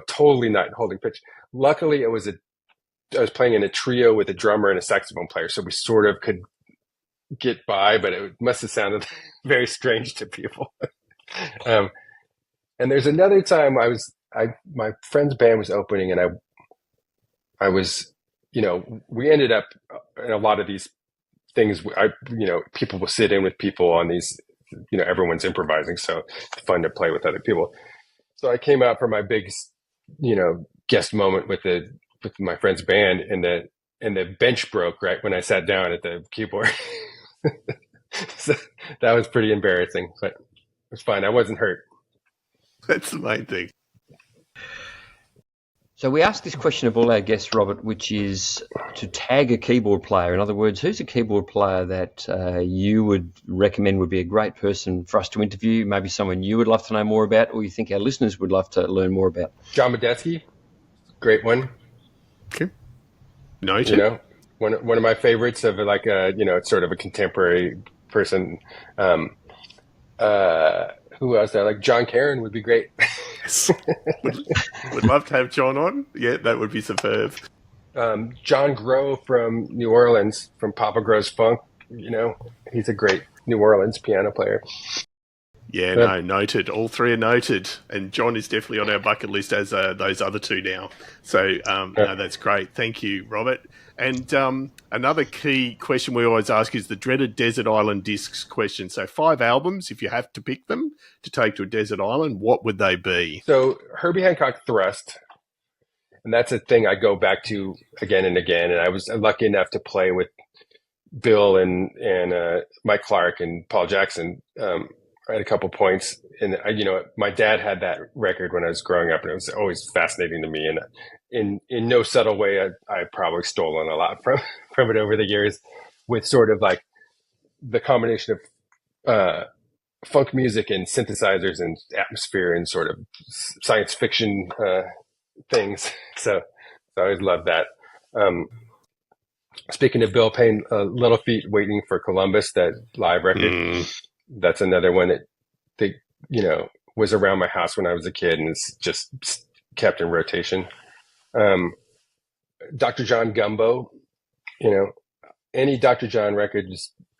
Speaker 3: totally not holding pitch. Luckily, I was playing in a trio with a drummer and a saxophone player, so we sort of could get by, but it must have sounded very strange to people. And there's another time my friend's band was opening, and I was, we ended up in a lot of these things. People will sit in with people on these. Everyone's improvising, so it's fun to play with other people. So I came out for my big, guest moment with my friend's band, and the bench broke right when I sat down at the keyboard. So that was pretty embarrassing, but it was fine. I wasn't hurt.
Speaker 1: That's the main thing.
Speaker 2: So we ask this question of all our guests, Robert, which is to tag a keyboard player. In other words, who's a keyboard player that you would recommend would be a great person for us to interview, maybe someone you would love to know more about, or you think our listeners would love to learn more about?
Speaker 3: John Medeski, great one.
Speaker 1: Okay. Noted.
Speaker 3: One of my favorites of it's sort of a contemporary person. Who else? Like Jon Carin would be great.
Speaker 1: Yes. Would love to have John on. Yeah, that would be superb.
Speaker 3: John Gros from New Orleans, from Papa Gros Funk. He's a great New Orleans piano player.
Speaker 1: Yeah, no, noted. All three are noted, and John is definitely on our bucket list as those other two now. So, no, that's great. Thank you, Robert. And another key question we always ask is the dreaded desert island discs question. So 5 albums, if you have to pick them to take to a desert island, what would they be? So
Speaker 3: Herbie Hancock Thrust, and that's a thing I go back to again and again. And I was lucky enough to play with Bill and Mike Clark and Paul Jackson at a couple points. And my dad had that record when I was growing up, and it was always fascinating to me. And in no subtle way, I probably stolen a lot from it over the years, with sort of like the combination of funk music and synthesizers and atmosphere and sort of science fiction things. So I always loved that. Speaking of Bill Payne, Little Feat Waiting for Columbus, that live record, that's another one that was around my house when I was a kid, and it's just kept in rotation. Dr. John Gumbo, any Dr. John record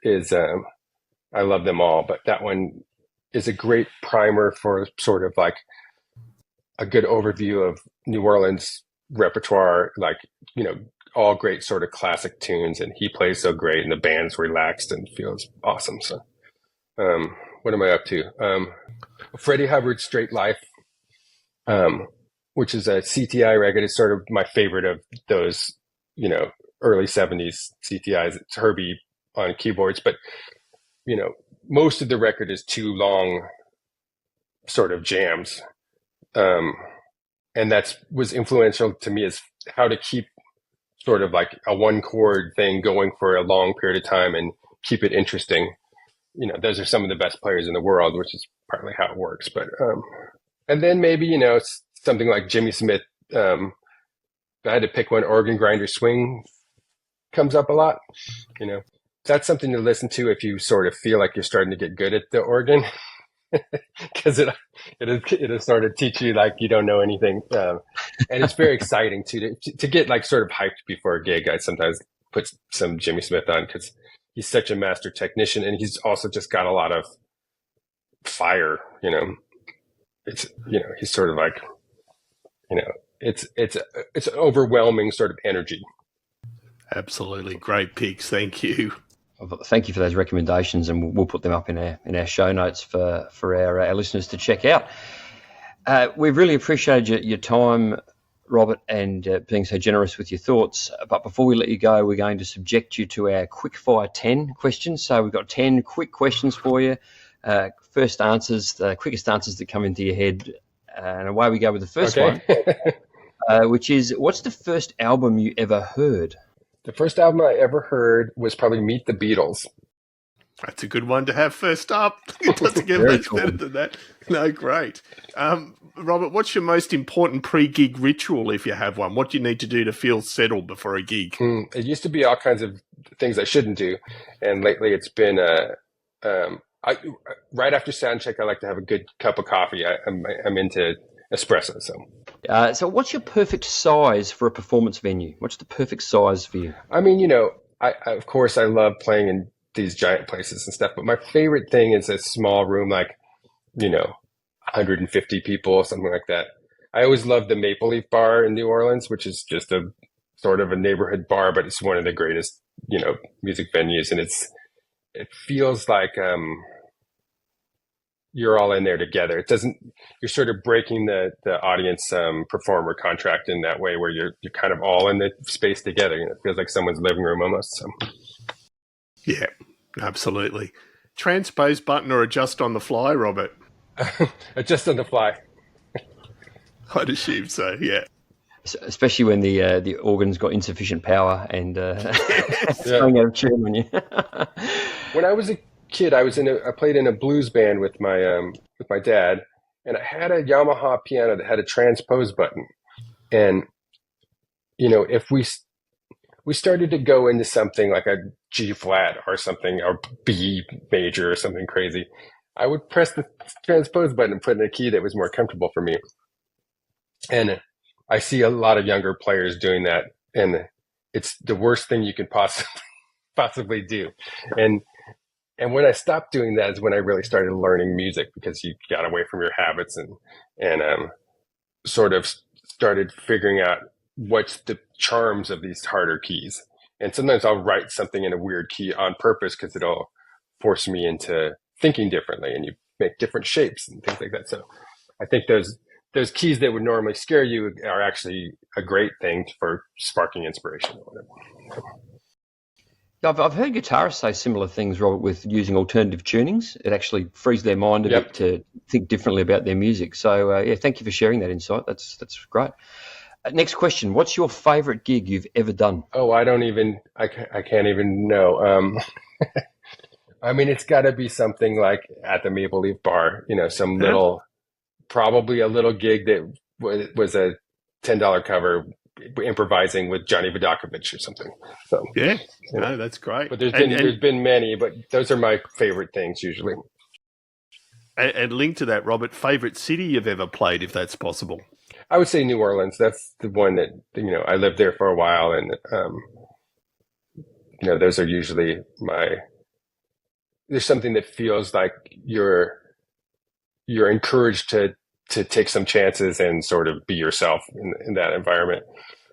Speaker 3: is I love them all, but that one is a great primer for sort of like a good overview of New Orleans repertoire, like, all great sort of classic tunes, and he plays so great, and the band's relaxed and feels awesome. So, what am I up to? Freddie Hubbard's Straight Life, which is a CTI record. It's sort of my favorite of those, early 70s CTIs. It's Herbie on keyboards, but, most of the record is 2 long sort of jams. And was influential to me, is how to keep sort of like a 1-chord thing going for a long period of time and keep it interesting. Those are some of the best players in the world, which is partly how it works. But, and then maybe, something like Jimmy Smith, if I had to pick one, Organ Grinder Swing comes up a lot. That's something to listen to if you sort of feel like you're starting to get good at the organ. Because it'll sort of teach you like you don't know anything, and it's very exciting to get like sort of hyped before a gig. I sometimes put some Jimmy Smith on because he's such a master technician, and he's also just got a lot of fire. It's he's sort of like it's an overwhelming sort of energy.
Speaker 1: Absolutely, great picks. Thank you.
Speaker 2: Thank you for those recommendations, and we'll put them up in our show notes for our listeners to check out. We've really appreciated your time, Robert, and being so generous with your thoughts. But before we let you go, we're going to subject you to our quickfire 10 questions. So we've got 10 quick questions for you. First answers, the quickest answers that come into your head. And away we go with the first one, which is, what's the first album you ever heard?
Speaker 3: The first album I ever heard was probably Meet the Beatles.
Speaker 1: That's a good one to have first up. It doesn't get much better than that. No, great. Robert, what's your most important pre-gig ritual, if you have one? What do you need to do to feel settled before a gig?
Speaker 3: It used to be all kinds of things I shouldn't do. And lately it's been, right after sound check, I like to have a good cup of coffee. I'm into espresso, so.
Speaker 2: So what's your perfect size for a performance venue? What's the perfect size for you?
Speaker 3: I mean, I of course I love playing in these giant places and stuff, but my favorite thing is a small room, like, 150 people, something like that. I always loved the Maple Leaf Bar in New Orleans, which is just a sort of a neighborhood bar, but it's one of the greatest, music venues. And it feels like, you're all in there together. You're sort of breaking the audience performer contract in that way, where you're kind of all in the space together. It feels like someone's living room almost. So.
Speaker 1: Yeah, absolutely. Transpose button or adjust on the fly, Robert?
Speaker 3: Adjust on the fly.
Speaker 1: I'd assume so, yeah.
Speaker 2: Especially when the organ's got insufficient power and throwing out of tune on you.
Speaker 3: When I was a kid, I played in a blues band with my dad, and I had a Yamaha piano that had a transpose button. And if we started to go into something like a G flat or something, or B major or something crazy, I would press the transpose button and put in a key that was more comfortable for me. And I see a lot of younger players doing that, and it's the worst thing you can possibly do. And when I stopped doing that is when I really started learning music, because you got away from your habits and sort of started figuring out what's the charms of these harder keys. And sometimes I'll write something in a weird key on purpose because it'll force me into thinking differently, and you make different shapes and things like that. So I think those keys that would normally scare you are actually a great thing for sparking inspiration or whatever.
Speaker 2: I've heard guitarists say similar things, Robert, with using alternative tunings. It actually frees their mind a bit to think differently about their music. So, thank you for sharing that insight. That's great. Next question. What's your favourite gig you've ever done?
Speaker 3: Oh, I can't even know. I mean, it's got to be something like at the Maple Leaf Bar, some little, probably a little gig that was a $10 cover, improvising with Johnny Vodakovich or something. So
Speaker 1: no, that's great.
Speaker 3: But there's been many, but those are my favorite things usually.
Speaker 1: And linked to that, Robert, favorite city you've ever played, if that's possible.
Speaker 3: I would say New Orleans. That's the one that I lived there for a while, and those are usually there's something that feels like you're encouraged to take some chances and sort of be yourself in that environment.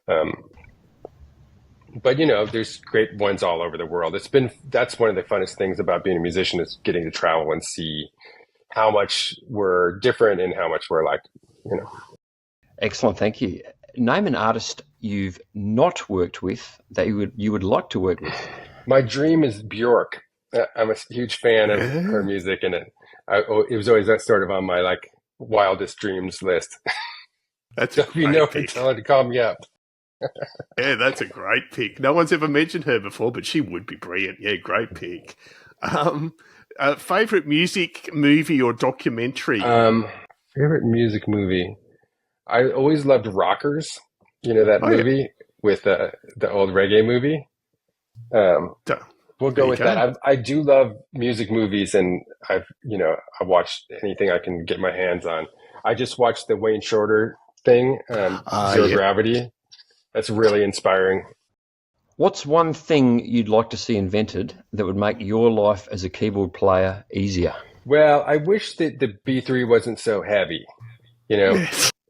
Speaker 3: But there's great ones all over the world. That's one of the funnest things about being a musician, is getting to travel and see how much we're different and how much we're like.
Speaker 2: Excellent, thank you. Name an artist you've not worked with that you would like to work with.
Speaker 3: My dream is Bjork. I'm a huge fan of her music, and it was always that sort of on my wildest dreams list.
Speaker 1: That's
Speaker 3: so if you know her, tell her to call me up.
Speaker 1: Yeah, that's a great pick. No one's ever mentioned her before, but she would be brilliant. Yeah, great pick. Favorite music movie or documentary?
Speaker 3: Favorite music movie. I always loved Rockers. That movie with the old reggae movie. We'll go with that. I do love music movies, and I watched anything I can get my hands on. I just watched the Wayne Shorter thing, Zero Gravity. That's really inspiring.
Speaker 2: What's one thing you'd like to see invented that would make your life as a keyboard player easier?
Speaker 3: Well, I wish that the B3 wasn't so heavy,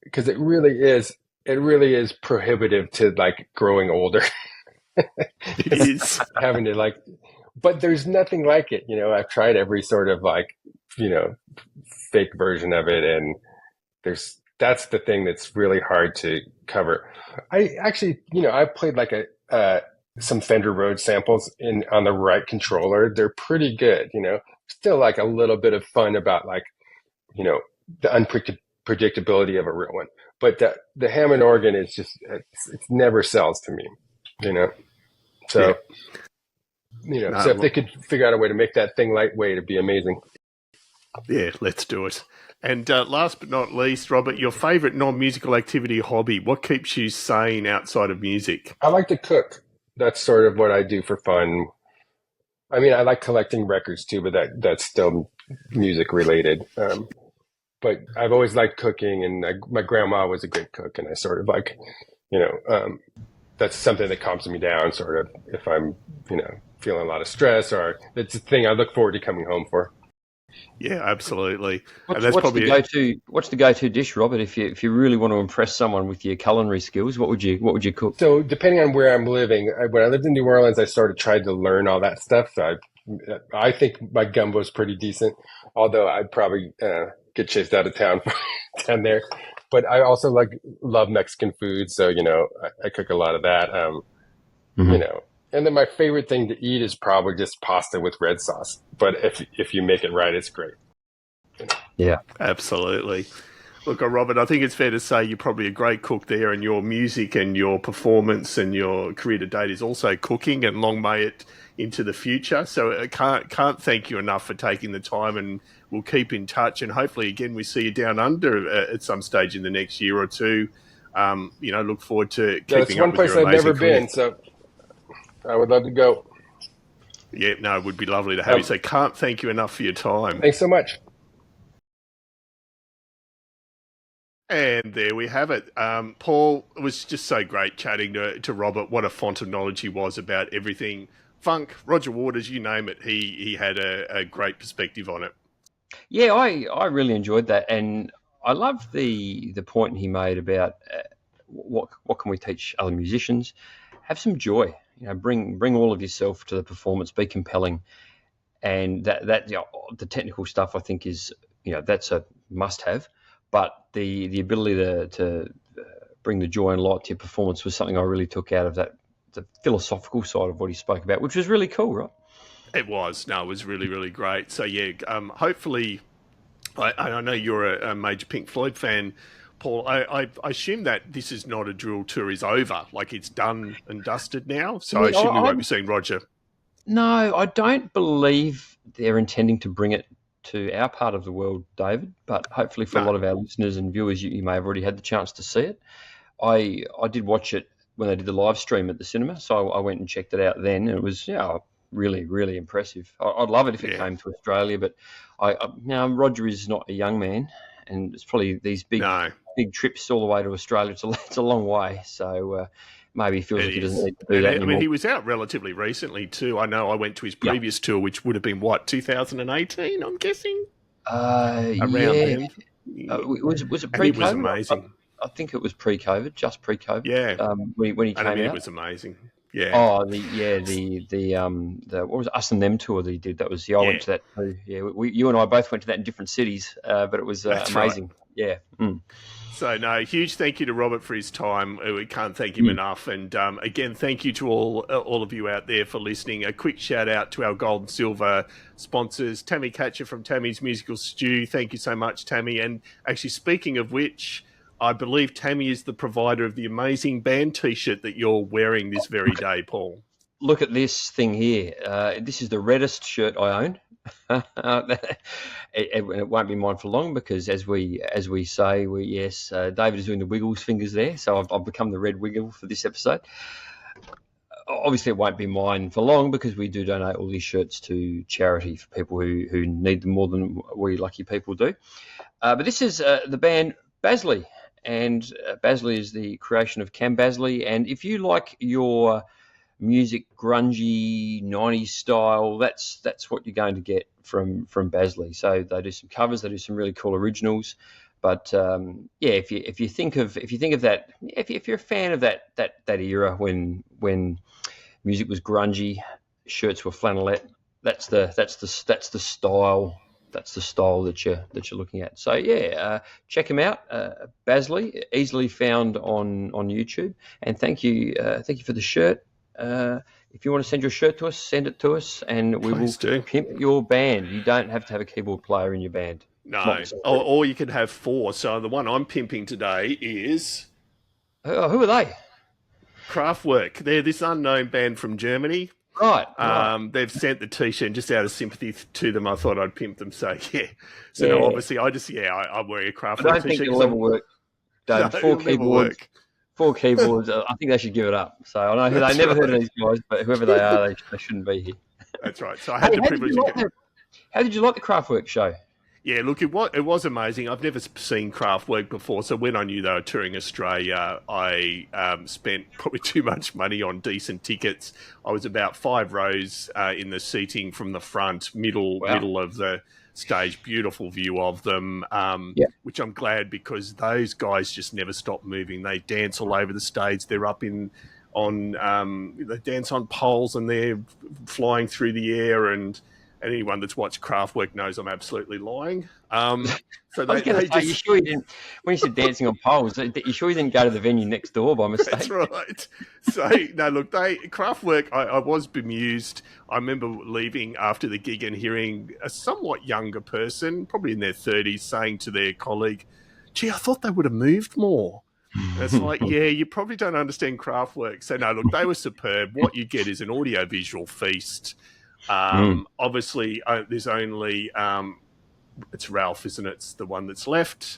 Speaker 3: because it really is prohibitive to progrowing older.
Speaker 1: It is
Speaker 3: having to but there's nothing like it. I've tried every sort of fake version of it, and that's the thing that's really hard to cover. I actually, I played some Fender Rhodes samples on the right controller. They're pretty good, still a little bit of fun about the unpredictability of a real one. But the Hammond organ is just, it never sells to me, So, so if they could figure out a way to make that thing lightweight, it'd be amazing.
Speaker 1: Yeah, let's do it. And last but not least, Robert, your favourite non-musical activity or hobby? What keeps you sane outside of music?
Speaker 3: I like to cook. That's sort of what I do for fun. I mean, I like collecting records too, but that's still music related. But I've always liked cooking, and my grandma was a great cook, and I sort of that's something that calms me down, sort of, if I'm, feeling a lot of stress, or it's a thing I look forward to coming home for.
Speaker 1: Yeah, absolutely.
Speaker 2: What's the go-to dish, Robert? If you really want to impress someone with your culinary skills, what would you cook?
Speaker 3: So depending on where I'm living, when I lived in New Orleans, I sort of tried to learn all that stuff. So I think my gumbo's pretty decent, although I'd probably get chased out of town down there. But I also love Mexican food, so I cook a lot of that. And then my favorite thing to eat is probably just pasta with red sauce. But if you make it right, it's great.
Speaker 2: Yeah,
Speaker 1: absolutely. Look, Robert, I think it's fair to say you're probably a great cook there, and your music and your performance and your career to date is also cooking, and long may it into the future. So I can't thank you enough for taking the time, and we'll keep in touch, and hopefully again we see you down under at some stage in the next year or two. Look forward to keeping up with your amazing career.
Speaker 3: That's one place I've never been, so I would love to go.
Speaker 1: Yeah, no, it would be lovely to have you. So can't thank you enough for your time.
Speaker 3: Thanks so much.
Speaker 1: And there we have it. Paul, it was just so great chatting to Robert. What a font of knowledge he was about everything. Funk, Roger Waters, you name it. He had a great perspective on it.
Speaker 2: Yeah, I really enjoyed that, and I love the point he made about what can we teach other musicians. Have some joy, bring all of yourself to the performance, be compelling, and that the technical stuff I think is that's a must have, but the ability to bring the joy and light to your performance was something I really took out of that, the philosophical side of what he spoke about, which was really cool, right?
Speaker 1: It was. No, it was really, really great. So, yeah, hopefully, I know you're a major Pink Floyd fan, Paul. I assume that this is not a drill tour is over. Like, it's done and dusted now. So I assume we won't be seeing Roger.
Speaker 2: No, I don't believe they're intending to bring it to our part of the world, David, but hopefully for a lot of our listeners and viewers, you may have already had the chance to see it. I did watch it when they did the live stream at the cinema, so I went and checked it out then, and it was really, really impressive. I'd love it if it came to Australia, but now Roger is not a young man, and it's probably these big trips all the way to Australia. It's a long way, so maybe he feels like he doesn't need to do that anymore.
Speaker 1: I mean, he was out relatively recently too. I know I went to his previous tour, which would have been 2018, I'm guessing. Around then.
Speaker 2: Was it pre-COVID?
Speaker 1: He was amazing.
Speaker 2: I think it was pre-COVID, just pre-COVID.
Speaker 1: Yeah.
Speaker 2: When he came out,
Speaker 1: it was amazing. Yeah.
Speaker 2: Oh, the what was it, Us and Them tour that he did? That was I went to that too. Yeah, you and I both went to that in different cities, but it was amazing. Right. Yeah. Mm.
Speaker 1: So, no, huge thank you to Robert for his time. We can't thank him enough. And again, thank you to all of you out there for listening. A quick shout out to our gold and silver sponsors, Tammy Catcher from Tammy's Musical Stew. Thank you so much, Tammy. And actually, speaking of which, I believe Tammy is the provider of the amazing band T-shirt that you're wearing this very day, Paul.
Speaker 2: Look at this thing here. This is the reddest shirt I own. It won't be mine for long because, as we say, David is doing the Wiggles fingers there, so I've become the red wiggle for this episode. Obviously, it won't be mine for long because we do donate all these shirts to charity for people who need them more than we lucky people do. But this is the band Basley, and Basley is the creation of Cam Basley. And if you like your music grungy 90s style, that's what you're going to get from Basley. So they do some covers, they do some really cool originals. But if you think of that, if you're a fan of that era when music was grungy, shirts were flannelette, that's the style. That's the style that you're looking at. So check him out, Basley, easily found on YouTube. And thank you for the shirt. If you want to send your shirt to us, send it to us, and we will pimp your band. You don't have to have a keyboard player in your band.
Speaker 1: No, or you could have 4. So the one I'm pimping today is...
Speaker 2: who are they?
Speaker 1: Kraftwerk. They're this unknown band from Germany.
Speaker 2: Right.
Speaker 1: They've sent the T-shirt just out of sympathy to them. I thought I'd pimp them. So, So, no, obviously, I'm wearing a Kraftwerk T-shirt.
Speaker 2: I don't think it'll ever work, Dave. No, 4 keyboards. I think they should give it up. So I know they never heard of these guys, but whoever they are, they shouldn't be here.
Speaker 1: That's right. So I had the privilege of...
Speaker 2: How did you like the Kraftwerk show?
Speaker 1: Yeah, look, it was amazing. I've never seen Kraftwerk before, so when I knew they were touring Australia, I spent probably too much money on decent tickets. I was about 5 rows in the seating from the front, middle of the stage. Beautiful view of them, which I'm glad because those guys just never stop moving. They dance all over the stage. They're up they dance on poles and they're flying through the air and anyone that's watched Kraftwerk knows I'm absolutely lying. So
Speaker 2: you sure you didn't? When you said dancing on poles, you sure you didn't go to the venue next door by mistake?
Speaker 1: That's right. So no, look, Kraftwerk. I was bemused. I remember leaving after the gig and hearing a somewhat younger person, probably in their 30s, saying to their colleague, "Gee, I thought they would have moved more." It's like, you probably don't understand Kraftwerk. So no, look, they were superb. What you get is an audio-visual feast. Obviously, there's only it's Ralph, isn't it? It's the one that's left.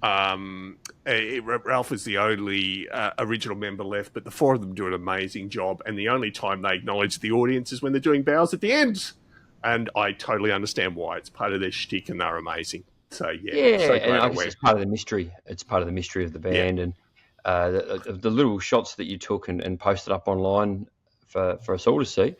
Speaker 1: Ralph is the only original member left, but the four of them do an amazing job. And the only time they acknowledge the audience is when they're doing bows at the end. And I totally understand why. It's part of their shtick, and they're amazing. So so
Speaker 2: and I guess it's part of the mystery. It's part of the mystery of the band, and the little shots that you took and posted up online for us all to see.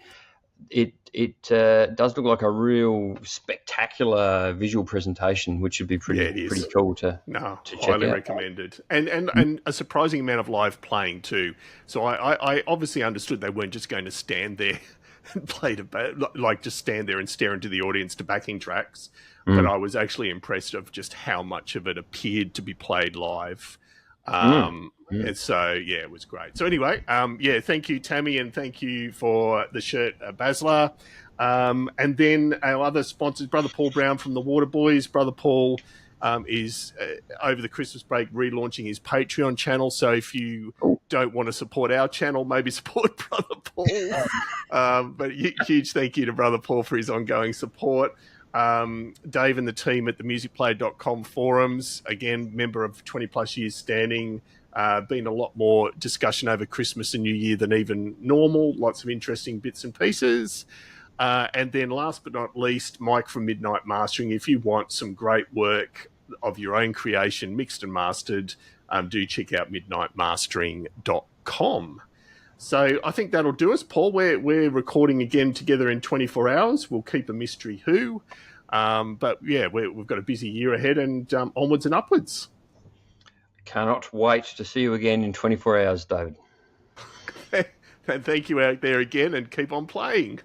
Speaker 2: It does look like a real spectacular visual presentation, which would be pretty cool to check
Speaker 1: highly
Speaker 2: out.
Speaker 1: recommended, and a surprising amount of live playing too. So I obviously understood they weren't just going to stand there and play just stand there and stare into the audience to backing tracks, but I was actually impressed of just how much of it appeared to be played live. And so, it was great. So anyway, thank you, Tammy, and thank you for the shirt, Basler. And then our other sponsors, Brother Paul Brown from the Water Boys. Brother Paul is, over the Christmas break, relaunching his Patreon channel. So if you don't want to support our channel, maybe support Brother Paul. But huge thank you to Brother Paul for his ongoing support. Dave and the team at the musicplay.com forums, again, member of 20 plus years standing, been a lot more discussion over Christmas and New Year than even normal, lots of interesting bits and pieces. And then last but not least, Mike from Midnight Mastering. If you want some great work of your own creation, mixed and mastered, do check out midnightmastering.com. So I think that'll do us, Paul. We're recording again together in 24 hours. We'll keep a mystery who. But we've got a busy year ahead, and onwards and upwards.
Speaker 2: Cannot wait to see you again in 24 hours, David.
Speaker 1: And thank you out there again, and keep on playing.